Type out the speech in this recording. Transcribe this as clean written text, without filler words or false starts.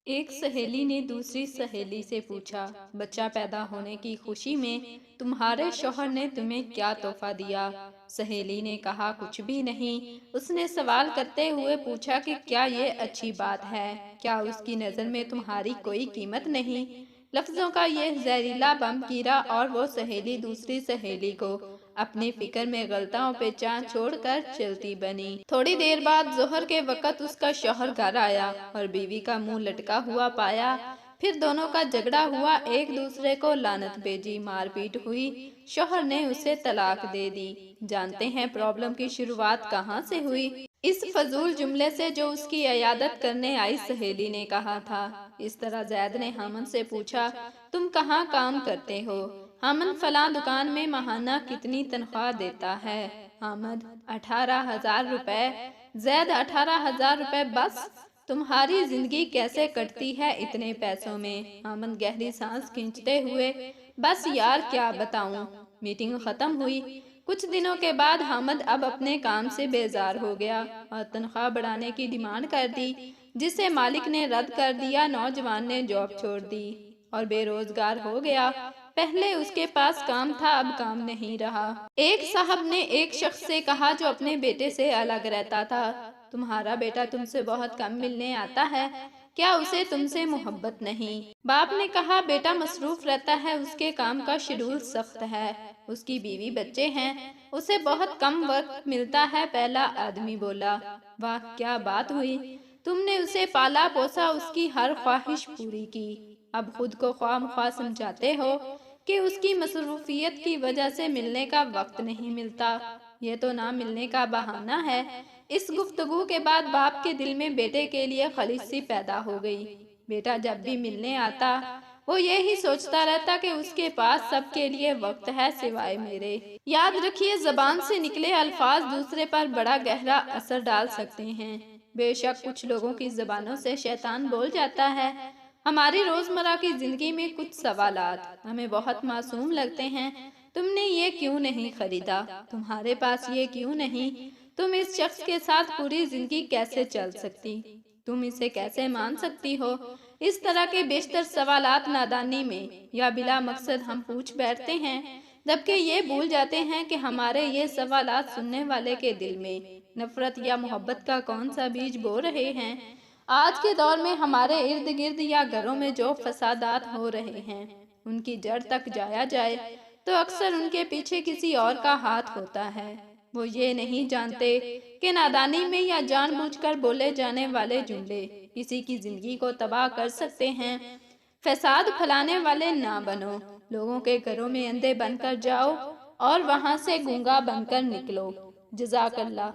ایک سہیلی نے دوسری سہیلی سے پوچھا، بچہ پیدا ہونے کی خوشی میں تمہارے شوہر نے تمہیں کیا تحفہ دیا؟ سہیلی نے کہا، کچھ بھی نہیں۔ اس نے سوال کرتے ہوئے پوچھا کہ کیا یہ اچھی بات ہے؟ کیا اس کی نظر میں تمہاری کوئی قیمت نہیں؟ لفظوں کا یہ زہریلا بم گرا اور وہ سہیلی دوسری سہیلی کو اپنی فکر میں غلطیوں پہ چاند چھوڑ کر چلتی بنی۔ تھوڑی دیر بعد ظہر کے وقت اس کا شوہر گھر آیا اور بیوی کا منہ لٹکا ہوا پایا۔ پھر دونوں کا جھگڑا ہوا، ایک دوسرے کو لعنت بھیجی، مار پیٹ ہوئی، شوہر نے اسے طلاق دے دی۔ جانتے ہیں پرابلم کی شروعات کہاں سے ہوئی؟ اس فضول جملے سے جو اس کی عیادت کرنے آئی سہیلی نے کہا تھا۔ اس طرح زید نے حامد سے پوچھا، تم کہاں کام کرتے ہو؟ حامد، فلاں دکان میں ماہانہ کتنی تنخواہ دیتا ہے؟ حامد، 18,000 روپے۔ زید، 18,000 روپے بس؟ تمہاری زندگی کیسے کٹتی ہے اتنے پیسوں میں؟ حامد گہری سانس کھینچتے ہوئے، بس یار کیا بتاؤں۔ میٹنگ ختم ہوئی۔ کچھ دنوں کے بعد حامد اب اپنے کام سے بیزار ہو گیا اور تنخواہ بڑھانے کی ڈیمانڈ کر دی، جسے مالک نے رد کر دیا۔ نوجوان نے جاب چھوڑ دی اور بے روزگار ہو گیا۔ پہلے اس کے پاس کام تھا، اب کام نہیں رہا۔ ایک صاحب نے ایک شخص سے کہا جو اپنے بیٹے سے الگ رہتا تھا، تمہارا بیٹا تم سے بہت کم ملنے آتا ہے، کیا اسے تم سے محبت نہیں؟ باپ نے کہا، بیٹا مصروف رہتا ہے، اس کے کام کا شیڈول سخت ہے، اس کی بیوی بچے ہیں، اسے بہت کم وقت ملتا ہے۔ پہلا آدمی بولا، واہ کیا بات ہوئی، تم نے اسے پالا پوسا، اس کی ہر خواہش پوری کی، اب خود کو خواہ مخواہ سمجھاتے ہو کہ اس کی مصروفیت کی وجہ سے ملنے کا وقت نہیں ملتا۔ یہ تو نہ ملنے کا بہانہ ہے۔ اس گفتگو کے بعد باپ کے دل میں بیٹے کے لیے خلش سی پیدا ہو گئی۔ بیٹا جب بھی ملنے آتا، وہ یہی سوچتا رہتا کہ اس کے پاس سب کے لیے وقت ہے سوائے میرے۔ یاد رکھیے، زبان سے نکلے الفاظ دوسرے پر بڑا گہرا اثر ڈال سکتے ہیں۔ بے شک کچھ لوگوں کی زبانوں سے شیطان بول جاتا ہے۔ ہماری روزمرہ کی زندگی میں کچھ سوالات ہمیں بہت معصوم لگتے ہیں۔ تم نے یہ کیوں نہیں خریدا؟ تمہارے پاس یہ کیوں نہیں؟ تم اس شخص کے ساتھ پوری زندگی کیسے چل سکتی؟ تم اسے کیسے مان سکتی ہو؟ اس طرح کے بیشتر سوالات نادانی میں یا بلا مقصد ہم پوچھ بیٹھتے ہیں، جبکہ یہ بھول جاتے ہیں کہ ہمارے یہ سوالات سننے والے کے دل میں نفرت یا محبت کا کون سا بیج بو رہے ہیں۔ آج کے دور میں ہمارے ارد گرد یا گھروں میں جو فسادات ہو رہے ہیں، ان کی جڑ تک جایا جائے تو اکثر ان کے پیچھے کسی اور کا ہاتھ ہوتا ہے۔ وہ یہ نہیں جانتے کہ نادانی میں یا جان بوجھ کر بولے جانے والے جملے کسی کی زندگی کو تباہ کر سکتے ہیں۔ فساد پھیلانے والے نہ بنو، لوگوں کے گھروں میں اندھے بن کر جاؤ اور وہاں سے گونگا بن کر نکلو۔ جزاک اللہ۔